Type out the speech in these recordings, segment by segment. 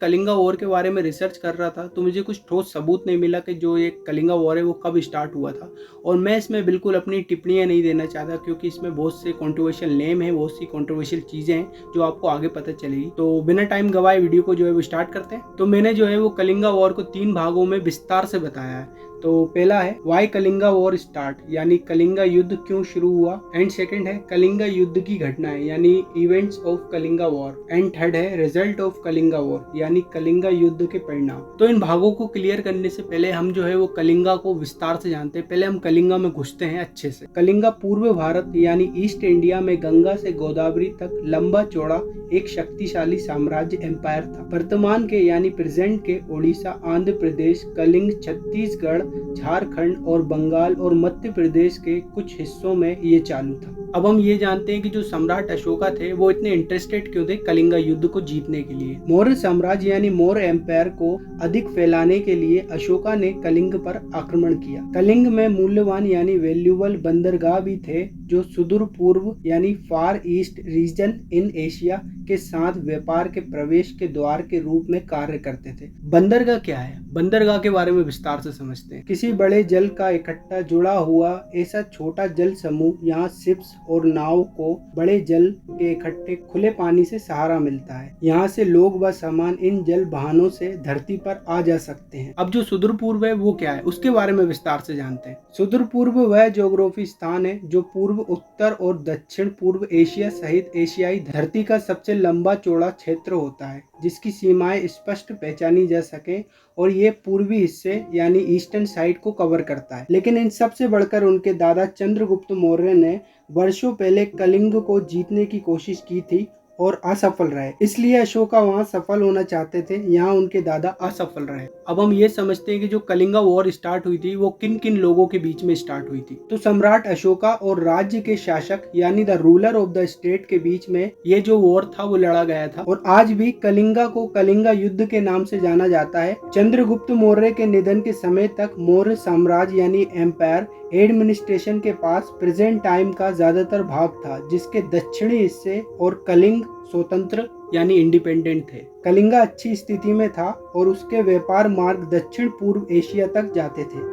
Kalinga war के बारे में रिसर्च कर रहा था तो मुझे कुछ ठोस सबूत नहीं मिला कि जो ये कलिंगा वॉर है वो कब स्टार्ट हुआ था। और मैं इसमें बिल्कुल अपनी टिप्पणियां नहीं देना चाहता क्योंकि इसमें बहुत से कंट्रोवर्शियल नेम है, बहुत सी कंट्रोवर्शियल चीज़ें हैं जो आपको आगे पता चलेगी। तो बिना टाइम गवाए वीडियो को जो है वो स्टार्ट करते हैं। तो मैंने जो है वो कलिंगा वॉर को 3 भागों में विस्तार से बताया है। तो पहला है वाई कलिंगा वॉर स्टार्ट, यानी कलिंगा युद्ध क्यों शुरू हुआ। एंड सेकंड है कलिंगा युद्ध की घटनाएं यानी events of Kalinga war. And third है रिजल्ट ऑफ कलिंगा वॉर यानी कलिंगा युद्ध के परिणाम। तो इन भागों को क्लियर करने से पहले हम जो है वो कलिंगा को विस्तार से जानते हैं। पहले हम कलिंगा में घुसते हैं अच्छे से। कलिंगा पूर्व भारत यानी ईस्ट इंडिया में गंगा से गोदावरी तक लंबा चौड़ा एक शक्तिशाली साम्राज्य एम्पायर था। वर्तमान के यानी प्रेजेंट के उड़ीसा, आंध्र प्रदेश, कलिंग, छत्तीसगढ़, झारखंड और बंगाल और मध्य प्रदेश के कुछ हिस्सों में ये चालू था। अब हम ये जानते हैं कि जो सम्राट अशोका थे वो इतने इंटरेस्टेड क्यों थे कलिंगा युद्ध को जीतने के लिए। मौर्य साम्राज्य यानी मौर्य एम्पायर को अधिक फैलाने के लिए अशोका ने कलिंग पर आक्रमण किया। कलिंग में मूल्यवान यानी वैल्यूएबल बंदरगाह भी थे जो सुदूर पूर्व यानी फार ईस्ट रीजन इन एशिया के साथ व्यापार के प्रवेश के द्वार के रूप में कार्य करते थे। बंदरगाह क्या है? बंदरगाह के बारे में विस्तार से समझते हैं। किसी बड़े जल का इकट्ठा जुड़ा हुआ ऐसा छोटा जल समूह, यहाँ शिप्स और नाव को बड़े जल के इकट्ठे खुले पानी से सहारा मिलता है। यहाँ से लोग व सामान इन जल वाहनों से धरती पर आ जा सकते हैं। अब जो सुदूर पूर्व है वो क्या है, उसके बारे में विस्तार से जानते हैं। सुदूर पूर्व वह ज्योग्राफी स्थान है जो पूर्व, उत्तर और दक्षिण पूर्व एशिया सहित एशियाई धरती का सबसे लंबा चौड़ा क्षेत्र होता है जिसकी सीमाएं स्पष्ट पहचानी जा सके और ये पूर्वी हिस्से यानी ईस्टर्न साइड को कवर करता है। लेकिन इन सबसे बढ़कर उनके दादा चंद्रगुप्त मौर्य ने वर्षों पहले कलिंग को जीतने की कोशिश की थी और असफल रहे। इसलिए अशोका वहां सफल होना चाहते थे, यहाँ उनके दादा असफल रहे। अब हम ये समझते हैं कि जो कलिंगा वॉर स्टार्ट हुई थी वो किन किन लोगों के बीच में स्टार्ट हुई थी। तो सम्राट अशोका और राज्य के शासक यानी the ruler of the state के बीच में ये जो वॉर था वो लड़ा गया था और आज भी कलिंगा को कलिंगा युद्ध के नाम से जाना जाता है। चंद्रगुप्त मौर्य के निधन के समय तक मौर्य साम्राज्य यानी एम्पायर एडमिनिस्ट्रेशन के पास प्रेजेंट टाइम का ज्यादातर भाग था जिसके दक्षिणी हिस्से और कलिंग स्वतंत्र यानी इंडिपेंडेंट थे। कलिंगा अच्छी स्थिति में था और उसके व्यापार मार्ग दक्षिण पूर्व एशिया तक जाते थे।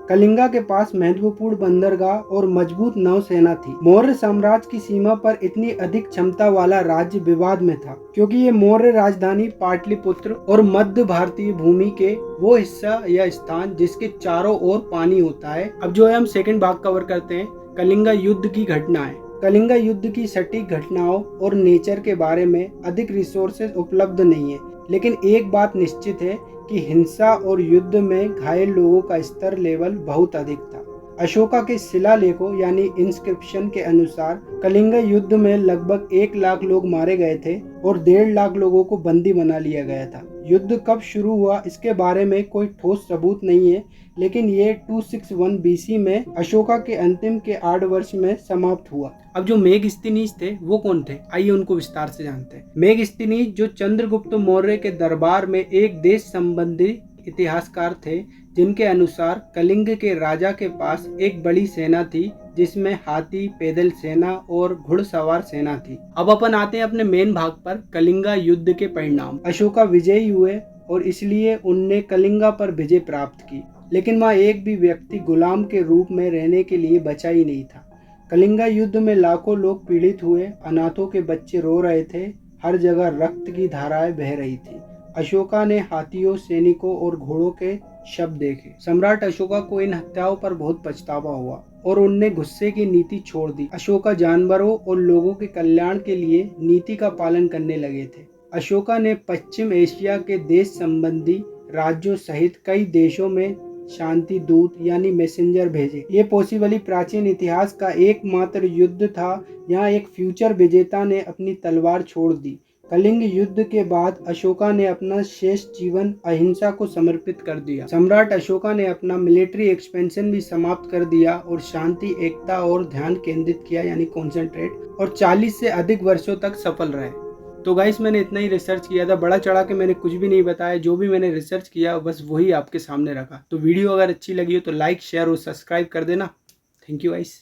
कलिंगा के पास महत्वपूर्ण बंदरगाह और मजबूत नौसेना थी। मौर्य साम्राज्य की सीमा पर इतनी अधिक क्षमता वाला राज्य विवाद में था क्योंकि ये मौर्य राजधानी पाटलिपुत्र और मध्य भारतीय भूमि के वो हिस्सा या स्थान जिसके चारों ओर पानी होता है। अब जो है हम सेकंड भाग कवर करते हैं, कलिंगा युद्ध की घटनाएं। कलिंगा युद्ध की सटीक घटनाओं और नेचर के बारे में अधिक रिसोर्सेज उपलब्ध नहीं है, लेकिन एक बात निश्चित है कि हिंसा और युद्ध में घायल लोगों का स्तर लेवल बहुत अधिक था। अशोका के शिलालेखों यानी इंस्क्रिप्शन के अनुसार कलिंगा युद्ध में लगभग 1 लाख लोग मारे गए थे और 1.5 लाख लोगों को बंदी बना लिया गया था। युद्ध कब शुरू हुआ इसके बारे में कोई ठोस सबूत नहीं है, लेकिन ये 261 BC में अशोका के अंतिम के 8 वर्ष में समाप्त हुआ। अब जो मेगस्थनीज थे वो कौन थे, आइए उनको विस्तार से जानते हैं। मेगस्थनीज जो चंद्रगुप्त मौर्य के दरबार में एक देश संबंधी इतिहासकार थे जिनके अनुसार कलिंग के राजा के पास एक बड़ी सेना थी जिसमें हाथी, पैदल सेना और घुड़सवार सेना थी। अब अपन आते हैं अपने मेन भाग पर, कलिंगा युद्ध के परिणाम। अशोका विजयी हुए और इसलिए उनने कलिंगा पर विजय प्राप्त की, लेकिन वहाँ एक भी व्यक्ति गुलाम के रूप में रहने के लिए बचा ही नहीं था। कलिंगा युद्ध में लाखों लोग पीड़ित हुए, अनाथों के बच्चे रो रहे थे, हर जगह रक्त की धाराएं बह रही थी। अशोका ने हाथियों, सैनिकों और घोड़ों के शव देखे। सम्राट अशोका को इन हत्याओं पर बहुत पछतावा हुआ और उनने गुस्से की नीति छोड़ दी। अशोका जानवरों और लोगों के कल्याण के लिए नीति का पालन करने लगे थे। अशोका ने पश्चिम एशिया के देश संबंधी राज्यों सहित कई देशों में शांति दूत यानी मैसेंजर भेजे। ये पॉसिबली प्राचीन इतिहास का एकमात्र युद्ध था जहाँ एक फ्यूचर विजेता ने अपनी तलवार छोड़ दी। कलिंग युद्ध के बाद अशोका ने अपना शेष जीवन अहिंसा को समर्पित कर दिया। सम्राट अशोका ने अपना मिलिट्री एक्सपेंशन भी समाप्त कर दिया और शांति, एकता और ध्यान केंद्रित किया यानी कॉन्सेंट्रेट, और 40 से अधिक वर्षों तक सफल रहे। तो गाइस मैंने इतना ही रिसर्च किया था, बड़ा चढ़ा के मैंने कुछ भी नहीं बताया, जो भी मैंने रिसर्च किया बस वही आपके सामने रखा। तो वीडियो अगर अच्छी लगी हो तो लाइक, शेयर और सब्सक्राइब कर देना। Thank you guys.